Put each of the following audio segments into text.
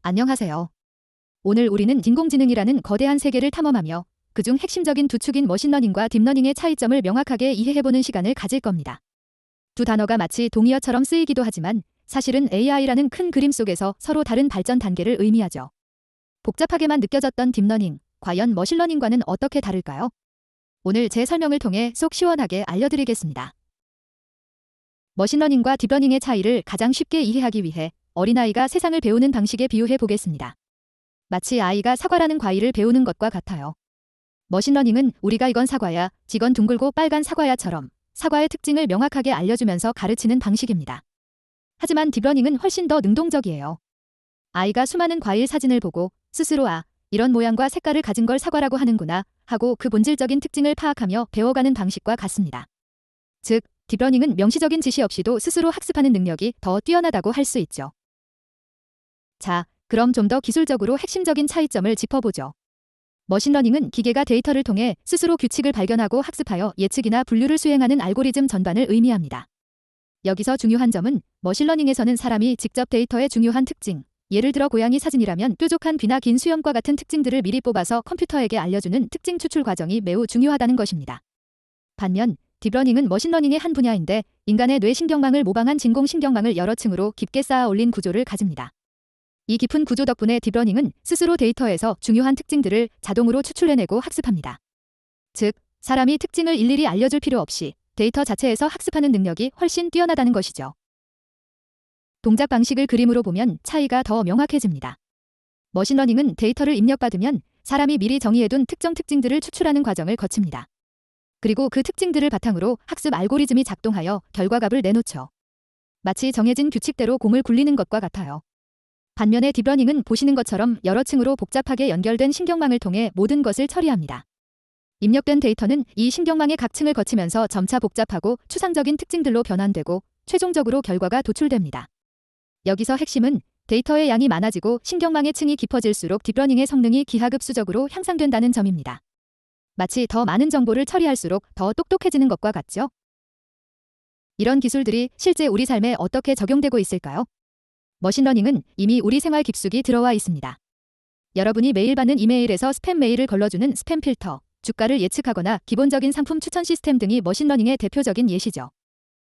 안녕하세요. 오늘 우리는 인공지능이라는 거대한 세계를 탐험하며 그중 핵심적인 두 축인 머신러닝과 딥러닝의 차이점을 명확하게 이해해보는 시간을 가질 겁니다. 두 단어가 마치 동의어처럼 쓰이기도 하지만 사실은 AI라는 큰 그림 속에서 서로 다른 발전 단계를 의미하죠. 복잡하게만 느껴졌던 딥러닝, 과연 머신러닝과는 어떻게 다를까요? 오늘 제 설명을 통해 속 시원하게 알려드리겠습니다. 머신러닝과 딥러닝의 차이를 가장 쉽게 이해하기 위해 어린아이가 세상을 배우는 방식에 비유해 보겠습니다. 마치 아이가 사과라는 과일을 배우는 것과 같아요. 머신러닝은 우리가 이건 사과야, 지건 둥글고 빨간 사과야처럼 사과의 특징을 명확하게 알려주면서 가르치는 방식입니다. 하지만 딥러닝은 훨씬 더 능동적이에요. 아이가 수많은 과일 사진을 보고 스스로 이런 모양과 색깔을 가진 걸 사과라고 하는구나 하고 그 본질적인 특징을 파악하며 배워가는 방식과 같습니다. 즉, 딥러닝은 명시적인 지시 없이도 스스로 학습하는 능력이 더 뛰어나다고 할 수 있죠. 자, 그럼 좀 더 기술적으로 핵심적인 차이점을 짚어보죠. 머신러닝은 기계가 데이터를 통해 스스로 규칙을 발견하고 학습하여 예측이나 분류를 수행하는 알고리즘 전반을 의미합니다. 여기서 중요한 점은 머신러닝에서는 사람이 직접 데이터의 중요한 특징, 예를 들어 고양이 사진이라면 뾰족한 귀나 긴 수염과 같은 특징들을 미리 뽑아서 컴퓨터에게 알려주는 특징 추출 과정이 매우 중요하다는 것입니다. 반면 딥러닝은 머신러닝의 한 분야인데 인간의 뇌신경망을 모방한 진공신경망을 여러 층으로 깊게 쌓아 올린 구조를 가집니다. 이 깊은 구조 덕분에 딥러닝은 스스로 데이터에서 중요한 특징들을 자동으로 추출해내고 학습합니다. 즉, 사람이 특징을 일일이 알려줄 필요 없이 데이터 자체에서 학습하는 능력이 훨씬 뛰어나다는 것이죠. 동작 방식을 그림으로 보면 차이가 더 명확해집니다. 머신러닝은 데이터를 입력받으면 사람이 미리 정의해둔 특정 특징들을 추출하는 과정을 거칩니다. 그리고 그 특징들을 바탕으로 학습 알고리즘이 작동하여 결과값을 내놓죠. 마치 정해진 규칙대로 공을 굴리는 것과 같아요. 반면에 딥러닝은 보시는 것처럼 여러 층으로 복잡하게 연결된 신경망을 통해 모든 것을 처리합니다. 입력된 데이터는 이 신경망의 각 층을 거치면서 점차 복잡하고 추상적인 특징들로 변환되고 최종적으로 결과가 도출됩니다. 여기서 핵심은 데이터의 양이 많아지고 신경망의 층이 깊어질수록 딥러닝의 성능이 기하급수적으로 향상된다는 점입니다. 마치 더 많은 정보를 처리할수록 더 똑똑해지는 것과 같죠? 이런 기술들이 실제 우리 삶에 어떻게 적용되고 있을까요? 머신러닝은 이미 우리 생활 깊숙이 들어와 있습니다. 여러분이 매일 받는 이메일에서 스팸 메일을 걸러주는 스팸 필터, 주가를 예측하거나 기본적인 상품 추천 시스템 등이 머신러닝의 대표적인 예시죠.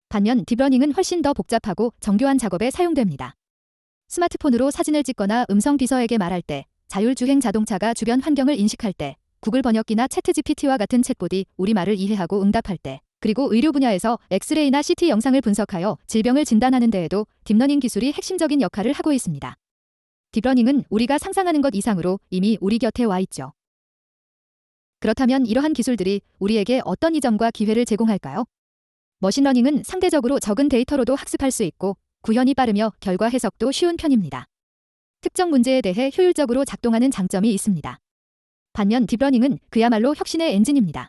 반면 딥러닝은 훨씬 더 복잡하고 정교한 작업에 사용됩니다. 스마트폰으로 사진을 찍거나 음성 비서에게 말할 때, 자율주행 자동차가 주변 환경을 인식할 때, 구글 번역기나 챗GPT와 같은 챗봇이 우리말을 이해하고 응답할 때, 그리고 의료 분야에서 엑스레이나 CT 영상을 분석하여 질병을 진단하는 데에도 딥러닝 기술이 핵심적인 역할을 하고 있습니다. 딥러닝은 우리가 상상하는 것 이상으로 이미 우리 곁에 와 있죠. 그렇다면 이러한 기술들이 우리에게 어떤 이점과 기회를 제공할까요? 머신러닝은 상대적으로 적은 데이터로도 학습할 수 있고 구현이 빠르며 결과 해석도 쉬운 편입니다. 특정 문제에 대해 효율적으로 작동하는 장점이 있습니다. 반면 딥러닝은 그야말로 혁신의 엔진입니다.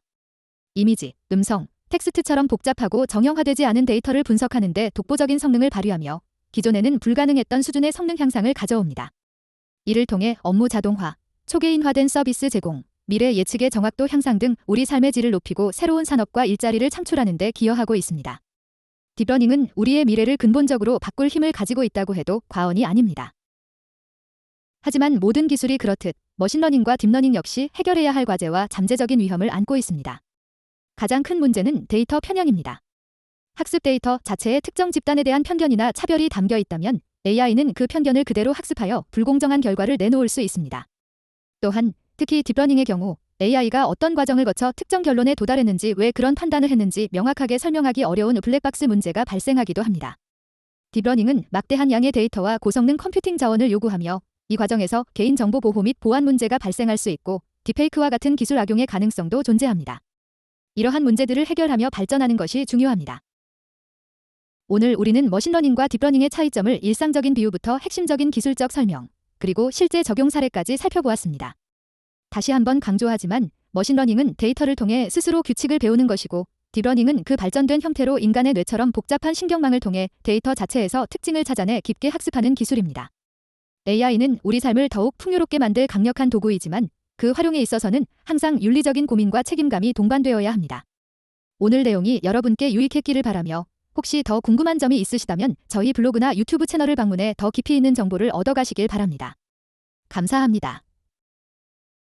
이미지, 음성, 텍스트처럼 복잡하고 정형화되지 않은 데이터를 분석하는 데 독보적인 성능을 발휘하며 기존에는 불가능했던 수준의 성능 향상을 가져옵니다. 이를 통해 업무 자동화, 초개인화된 서비스 제공, 미래 예측의 정확도 향상 등 우리 삶의 질을 높이고 새로운 산업과 일자리를 창출하는 데 기여하고 있습니다. 딥러닝은 우리의 미래를 근본적으로 바꿀 힘을 가지고 있다고 해도 과언이 아닙니다. 하지만 모든 기술이 그렇듯 머신러닝과 딥러닝 역시 해결해야 할 과제와 잠재적인 위험을 안고 있습니다. 가장 큰 문제는 데이터 편향입니다. 학습 데이터 자체에 특정 집단에 대한 편견이나 차별이 담겨 있다면 AI는 그 편견을 그대로 학습하여 불공정한 결과를 내놓을 수 있습니다. 또한 특히 딥러닝의 경우 AI가 어떤 과정을 거쳐 특정 결론에 도달했는지 왜 그런 판단을 했는지 명확하게 설명하기 어려운 블랙박스 문제가 발생하기도 합니다. 딥러닝은 막대한 양의 데이터와 고성능 컴퓨팅 자원을 요구하며 이 과정에서 개인정보 보호 및 보안 문제가 발생할 수 있고 딥페이크와 같은 기술 악용의 가능성도 존재합니다. 이러한 문제들을 해결하며 발전하는 것이 중요합니다. 오늘 우리는 머신러닝과 딥러닝의 차이점을 일상적인 비유부터 핵심적인 기술적 설명, 그리고 실제 적용 사례까지 살펴보았습니다. 다시 한번 강조하지만 머신러닝은 데이터를 통해 스스로 규칙을 배우는 것이고 딥러닝은 그 발전된 형태로 인간의 뇌처럼 복잡한 신경망을 통해 데이터 자체에서 특징을 찾아내 깊게 학습하는 기술입니다. AI는 우리 삶을 더욱 풍요롭게 만들 강력한 도구이지만 그 활용에 있어서는 항상 윤리적인 고민과 책임감이 동반되어야 합니다. 오늘 내용이 여러분께 유익했기를 바라며 혹시 더 궁금한 점이 있으시다면 저희 블로그나 유튜브 채널을 방문해 더 깊이 있는 정보를 얻어가시길 바랍니다. 감사합니다.